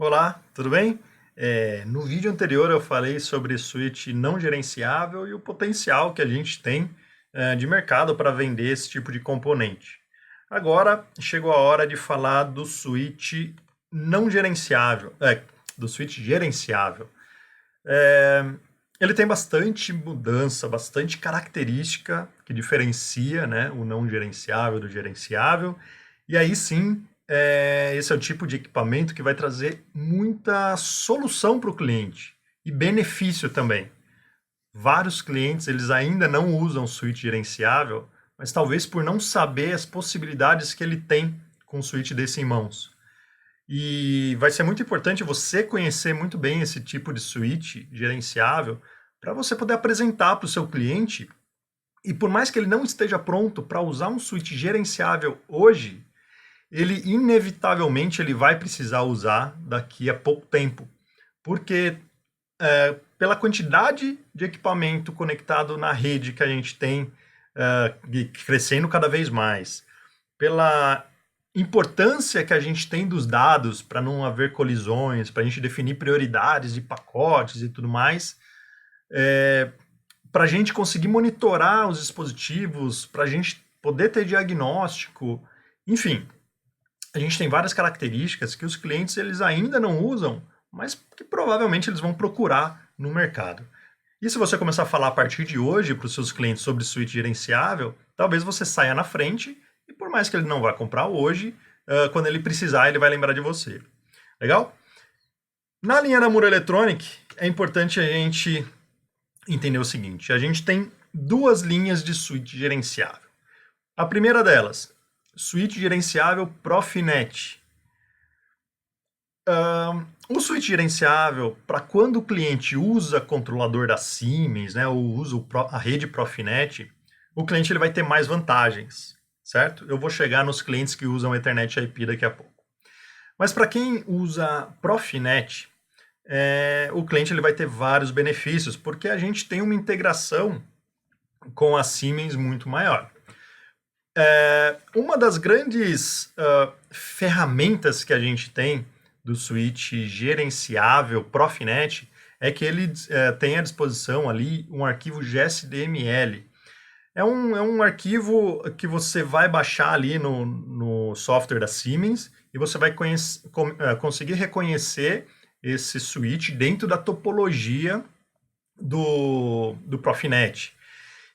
Olá, tudo bem? No vídeo anterior eu falei sobre switch não gerenciável e o potencial que a gente tem de mercado para vender esse tipo de componente. Agora chegou a hora de falar do switch não gerenciável, do switch gerenciável. É, Ele tem bastante mudança, bastante característica que diferencia, né, o não gerenciável do gerenciável. E aí sim, esse é o tipo de equipamento que vai trazer muita solução para o cliente e benefício também. Vários clientes eles ainda não usam switch gerenciável, mas talvez por não saber as possibilidades que ele tem com um switch desse em mãos. E vai ser muito importante você conhecer muito bem esse tipo de switch gerenciável para você poder apresentar para o seu cliente. E por mais que ele não esteja pronto para usar um switch gerenciável hoje, ele inevitavelmente ele vai precisar usar daqui a pouco tempo, porque pela quantidade de equipamento conectado na rede que a gente tem, crescendo cada vez mais, pela importância que a gente tem dos dados para não haver colisões, para a gente definir prioridades de pacotes e tudo mais, para a gente conseguir monitorar os dispositivos, para a gente poder ter diagnóstico, enfim, a gente tem várias características que os clientes eles ainda não usam, mas que provavelmente eles vão procurar no mercado. E se você começar a falar a partir de hoje para os seus clientes sobre suíte gerenciável, talvez você saia na frente e por mais que ele não vá comprar hoje, quando ele precisar, ele vai lembrar de você. Legal? Na linha da Muro Electronic, é importante a gente entender o seguinte: a gente tem duas linhas de suíte gerenciável. A primeira delas, suíte gerenciável Profinet. O switch gerenciável, para quando o cliente usa controlador da Siemens, né, ou usa a rede Profinet, o cliente ele vai ter mais vantagens, certo? Eu vou chegar nos clientes que usam Ethernet IP daqui a pouco. Mas para quem usa Profinet, o cliente ele vai ter vários benefícios, porque a gente tem uma integração com a Siemens muito maior. Uma das grandes ferramentas que a gente tem do switch gerenciável Profinet é que ele tem à disposição ali um arquivo GSDML. É um arquivo que você vai baixar ali no software da Siemens e você vai conseguir reconhecer esse switch dentro da topologia do Profinet.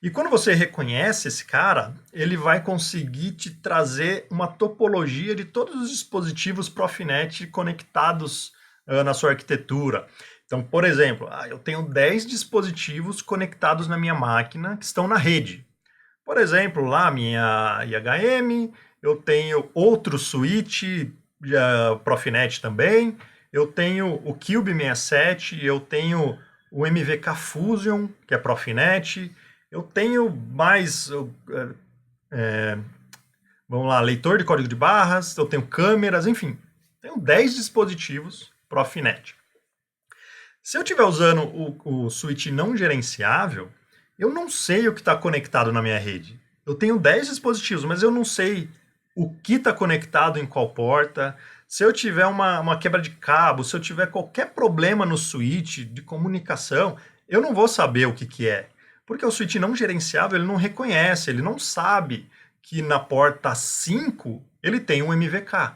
E quando você reconhece esse cara, ele vai conseguir te trazer uma topologia de todos os dispositivos Profinet conectados na sua arquitetura. Então, por exemplo, eu tenho 10 dispositivos conectados na minha máquina que estão na rede. Por exemplo, lá minha IHM, eu tenho outro switch Profinet também, eu tenho o Cube 67, eu tenho o MVK Fusion, que é Profinet, eu tenho mais, vamos lá, leitor de código de barras, eu tenho câmeras, enfim, tenho 10 dispositivos Profinet. Se eu estiver usando o switch não gerenciável, eu não sei o que está conectado na minha rede. Eu tenho 10 dispositivos, mas eu não sei o que está conectado em qual porta. Se eu tiver uma quebra de cabo, se eu tiver qualquer problema no switch de comunicação, eu não vou saber o que é. Porque o switch não gerenciável, ele não reconhece, ele não sabe que na porta 5 ele tem um MVK.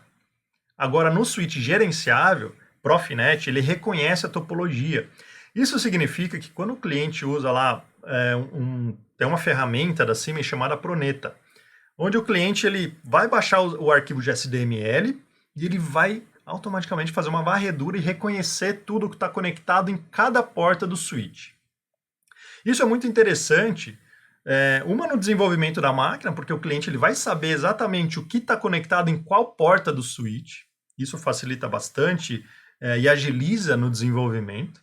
Agora, no switch gerenciável, Profinet, ele reconhece a topologia. Isso significa que quando o cliente usa lá, tem uma ferramenta da Siemens chamada Proneta, onde o cliente ele vai baixar o arquivo GSDML e ele vai automaticamente fazer uma varredura e reconhecer tudo que está conectado em cada porta do switch. Isso é muito interessante, uma no desenvolvimento da máquina, porque o cliente ele vai saber exatamente o que está conectado em qual porta do switch. Isso facilita bastante e agiliza no desenvolvimento.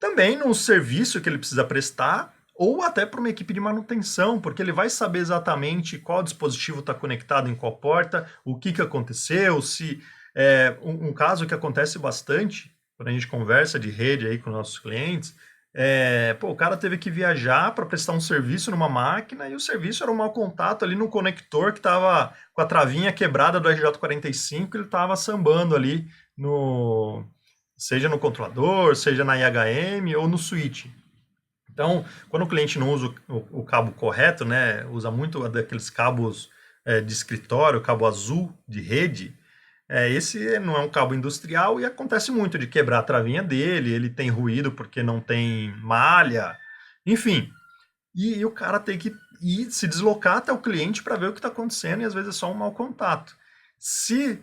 Também no serviço que ele precisa prestar, ou até para uma equipe de manutenção, porque ele vai saber exatamente qual dispositivo está conectado em qual porta, o que aconteceu, se um caso que acontece bastante, quando a gente conversa de rede aí com nossos clientes, o cara teve que viajar para prestar um serviço numa máquina e o serviço era um mau contato ali no conector que estava com a travinha quebrada do RJ45, ele estava sambando ali no, seja no controlador, seja na IHM ou no switch. Então, quando o cliente não usa o cabo correto, né, usa muito daqueles cabos de escritório, cabo azul de rede, esse não é um cabo industrial e acontece muito de quebrar a travinha dele, ele tem ruído porque não tem malha, enfim. E o cara tem que ir se deslocar até o cliente para ver o que está acontecendo e às vezes é só um mau contato. Se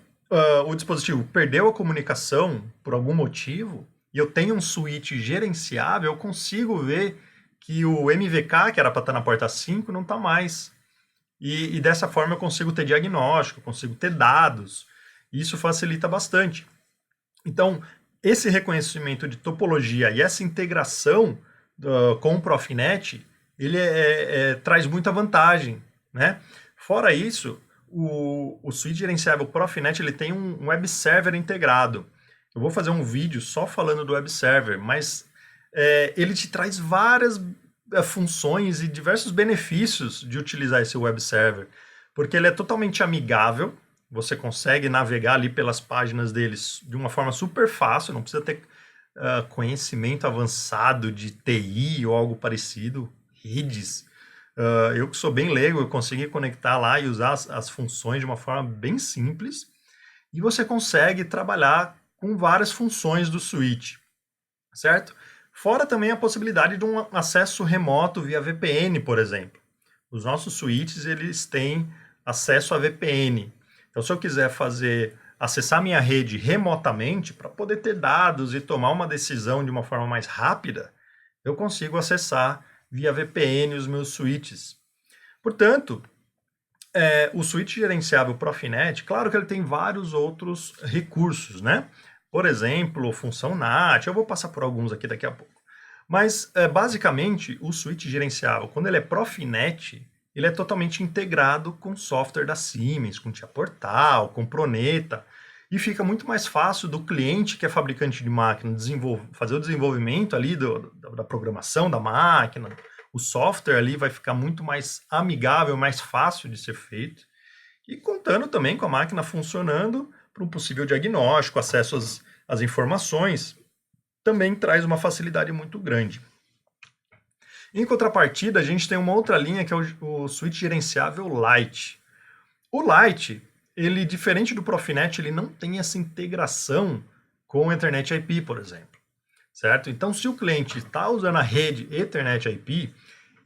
o dispositivo perdeu a comunicação por algum motivo e eu tenho um switch gerenciável, eu consigo ver que o MVK, que era para estar na porta 5, não está mais. E dessa forma eu consigo ter diagnóstico, consigo ter dados. E isso facilita bastante. Então, esse reconhecimento de topologia e essa integração com o Profinet, ele traz muita vantagem, né? Fora isso, o switch gerenciável Profinet ele tem um web server integrado. Eu vou fazer um vídeo só falando do web server, mas ele te traz várias funções e diversos benefícios de utilizar esse web server, porque ele é totalmente amigável, você consegue navegar ali pelas páginas deles de uma forma super fácil, não precisa ter conhecimento avançado de TI ou algo parecido, redes. Eu que sou bem leigo, eu consegui conectar lá e usar as funções de uma forma bem simples, e você consegue trabalhar com várias funções do switch, certo? Fora também a possibilidade de um acesso remoto via VPN, por exemplo. Os nossos switches, eles têm acesso a VPN. Então, se eu quiser acessar minha rede remotamente, para poder ter dados e tomar uma decisão de uma forma mais rápida, eu consigo acessar via VPN os meus switches. Portanto, o switch gerenciável Profinet, claro que ele tem vários outros recursos, né? Por exemplo, função NAT, eu vou passar por alguns aqui daqui a pouco. Mas, basicamente, o switch gerenciável, quando ele é Profinet, ele é totalmente integrado com software da Siemens, com Tia Portal, com Proneta, e fica muito mais fácil do cliente que é fabricante de máquina fazer o desenvolvimento ali da programação da máquina, o software ali vai ficar muito mais amigável, mais fácil de ser feito, e contando também com a máquina funcionando para um possível diagnóstico, acesso às informações, também traz uma facilidade muito grande. Em contrapartida, a gente tem uma outra linha que é o switch gerenciável Lite. O Lite, ele diferente do Profinet, ele não tem essa integração com a Ethernet IP, por exemplo, certo? Então, se o cliente está usando a rede Ethernet IP,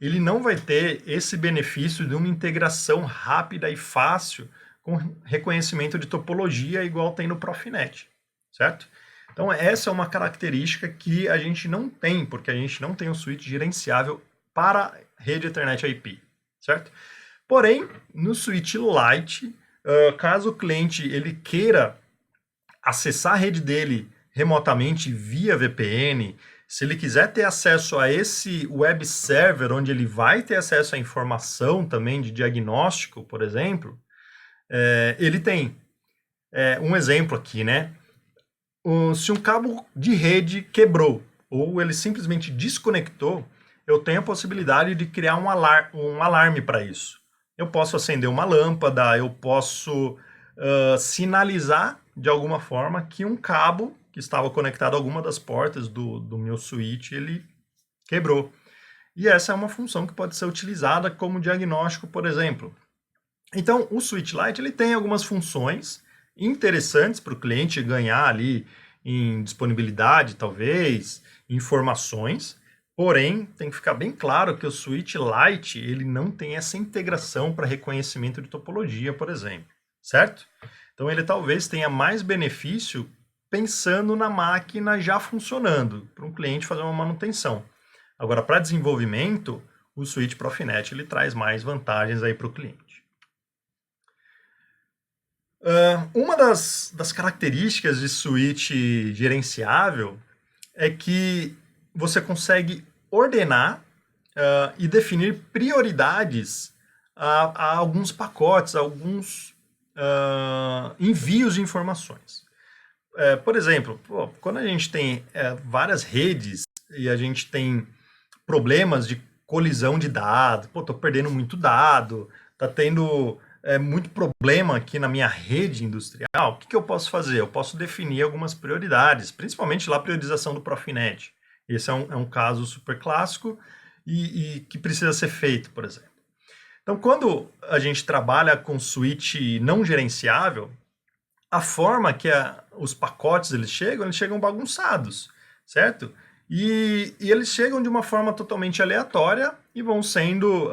ele não vai ter esse benefício de uma integração rápida e fácil com reconhecimento de topologia igual tem no Profinet, certo? Então, essa é uma característica que a gente não tem, porque a gente não tem um switch gerenciável para a rede Ethernet IP, certo? Porém, no switch Lite, caso o cliente ele queira acessar a rede dele remotamente via VPN, se ele quiser ter acesso a esse web server, onde ele vai ter acesso à informação também de diagnóstico, por exemplo, ele tem um exemplo aqui, né? Se um cabo de rede quebrou ou ele simplesmente desconectou, eu tenho a possibilidade de criar um alarme para isso. Eu posso acender uma lâmpada, eu posso sinalizar de alguma forma que um cabo que estava conectado a alguma das portas do meu switch, ele quebrou. E essa é uma função que pode ser utilizada como diagnóstico, por exemplo. Então, o Switch Lite ele tem algumas funções interessantes para o cliente ganhar ali em disponibilidade, talvez, informações. Porém, tem que ficar bem claro que o Switch Lite ele não tem essa integração para reconhecimento de topologia, por exemplo, certo? Então, ele talvez tenha mais benefício pensando na máquina já funcionando, para um cliente fazer uma manutenção. Agora, para desenvolvimento, o Switch Profinet ele traz mais vantagens aí para o cliente. Uma das características de switch gerenciável é que você consegue ordenar e definir prioridades a alguns pacotes, a alguns envios de informações. Por exemplo, quando a gente tem várias redes e a gente tem problemas de colisão de dados, estou perdendo muito dado, está tendo muito problema aqui na minha rede industrial, o que eu posso fazer? Eu posso definir algumas prioridades, principalmente lá a priorização do Profinet. Esse é um caso super clássico e que precisa ser feito, por exemplo. Então, quando a gente trabalha com switch não gerenciável, a forma que os pacotes eles chegam bagunçados, certo? E eles chegam de uma forma totalmente aleatória e vão sendo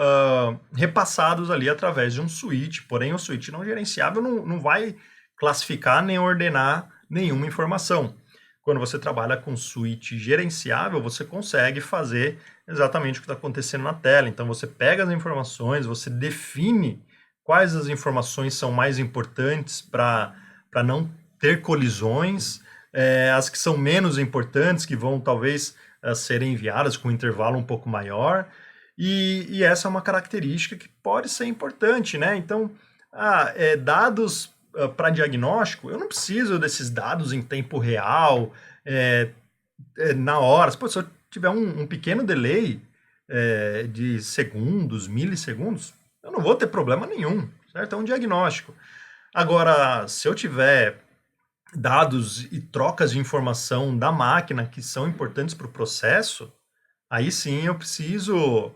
repassados ali através de um switch. Porém, o switch não gerenciável não vai classificar nem ordenar nenhuma informação. Quando você trabalha com switch gerenciável, você consegue fazer exatamente o que está acontecendo na tela. Então, você pega as informações, você define quais as informações são mais importantes para não ter colisões, as que são menos importantes, que vão talvez serem enviadas com um intervalo um pouco maior, e essa é uma característica que pode ser importante, né? Então, dados para diagnóstico, eu não preciso desses dados em tempo real, na hora. Pô, se eu tiver um pequeno delay de segundos, milissegundos, eu não vou ter problema nenhum, certo? É um diagnóstico. Agora, se eu tiver dados e trocas de informação da máquina que são importantes para o processo, aí sim eu preciso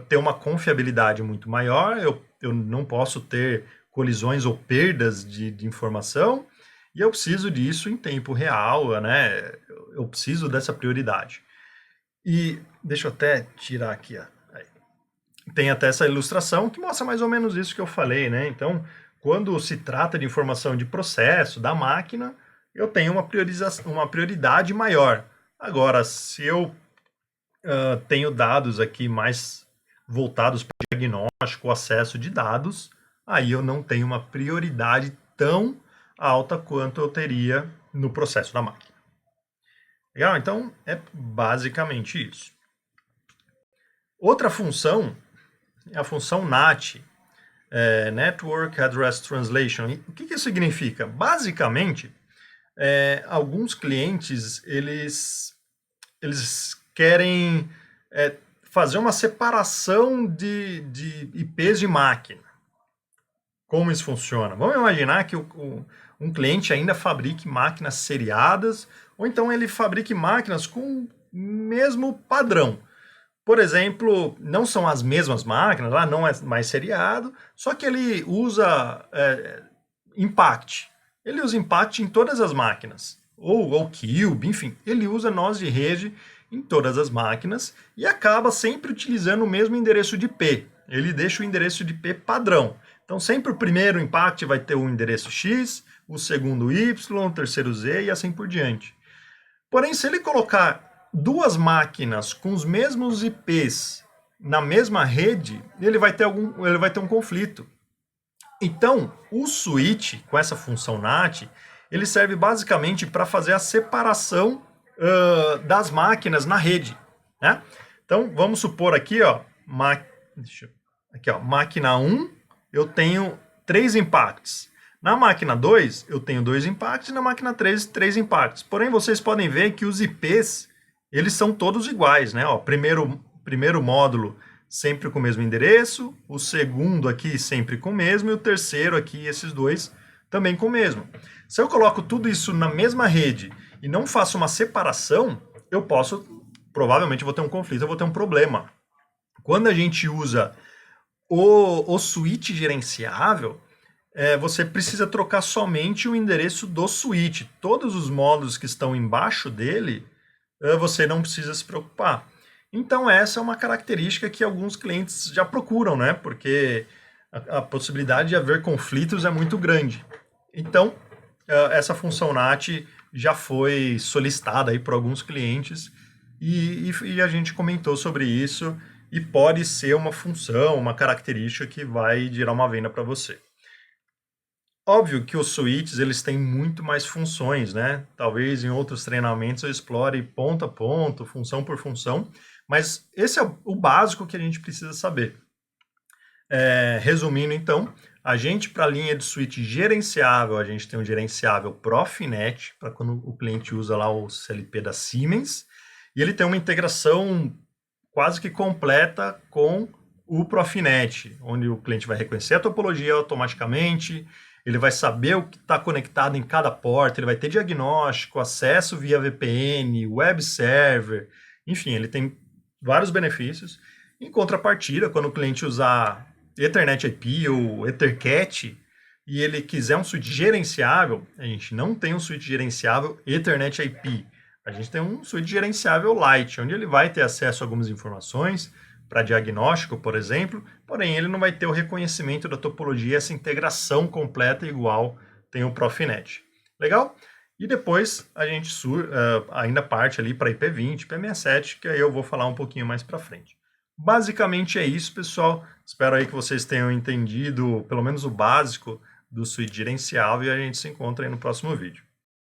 ter uma confiabilidade muito maior, eu não posso ter colisões ou perdas de informação, e eu preciso disso em tempo real, né? Eu preciso dessa prioridade. E deixa eu até tirar aqui, tem até essa ilustração que mostra mais ou menos isso que eu falei, né? Então, quando se trata de informação de processo da máquina, eu tenho uma prioridade maior. Agora, se eu tenho dados aqui mais voltados para diagnóstico, acesso de dados, aí eu não tenho uma prioridade tão alta quanto eu teria no processo da máquina. Legal? Então, é basicamente isso. Outra função é a função NAT, Network Address Translation. E o que isso significa? Basicamente, alguns clientes, eles querem fazer uma separação de IPs de máquina. Como isso funciona? Vamos imaginar que um cliente ainda fabrique máquinas seriadas, ou então ele fabrique máquinas com o mesmo padrão. Por exemplo, não são as mesmas máquinas, lá não é mais seriado, só que ele usa Impact. Ele usa Impact em todas as máquinas, ou Cube, enfim, ele usa nós de rede em todas as máquinas e acaba sempre utilizando o mesmo endereço de IP. Ele deixa o endereço de IP padrão. Então, sempre o primeiro Impact vai ter um endereço X, o segundo Y, o terceiro Z e assim por diante. Porém, se ele colocar duas máquinas com os mesmos IPs na mesma rede, ele vai ter um conflito. Então, o switch com essa função NAT, ele serve basicamente para fazer a separação das máquinas na rede, né? Então, vamos supor aqui, máquina 1, eu tenho 3 impacts. Na máquina 2, eu tenho 2 impacts, e na máquina 3, 3 impacts. Porém, vocês podem ver que os IPs, eles são todos iguais, né? Primeiro módulo sempre com o mesmo endereço, o segundo aqui sempre com o mesmo, e o terceiro aqui, esses dois, também com o mesmo. Se eu coloco tudo isso na mesma rede e não faço uma separação, provavelmente vou ter um conflito, eu vou ter um problema. Quando a gente usa o switch gerenciável, você precisa trocar somente o endereço do switch. Todos os módulos que estão embaixo dele, você não precisa se preocupar. Então, essa é uma característica que alguns clientes já procuram, né? Porque a possibilidade de haver conflitos é muito grande. Então, essa função NAT já foi solicitada aí por alguns clientes e a gente comentou sobre isso e pode ser uma função, uma característica que vai gerar uma venda para você. Óbvio que os switches, eles têm muito mais funções, né? Talvez em outros treinamentos eu explore ponto a ponto, função por função, mas esse é o básico que a gente precisa saber. Resumindo, então, a gente, para a linha de switch gerenciável, a gente tem um gerenciável Profinet, para quando o cliente usa lá o CLP da Siemens, e ele tem uma integração quase que completa com o Profinet, onde o cliente vai reconhecer a topologia automaticamente, ele vai saber o que está conectado em cada porta, ele vai ter diagnóstico, acesso via VPN, web server, enfim, ele tem vários benefícios. Em contrapartida, quando o cliente usar Ethernet IP ou EtherCAT e ele quiser um switch gerenciável, a gente não tem um switch gerenciável Ethernet IP. A gente tem um switch gerenciável Lite, onde ele vai ter acesso a algumas informações para diagnóstico, por exemplo, porém ele não vai ter o reconhecimento da topologia, essa integração completa igual tem o Profinet. Legal? E depois a gente ainda parte ali para IP20, IP67, que aí eu vou falar um pouquinho mais para frente. Basicamente é isso, pessoal. Espero aí que vocês tenham entendido pelo menos o básico do switch gerenciável e a gente se encontra aí no próximo vídeo.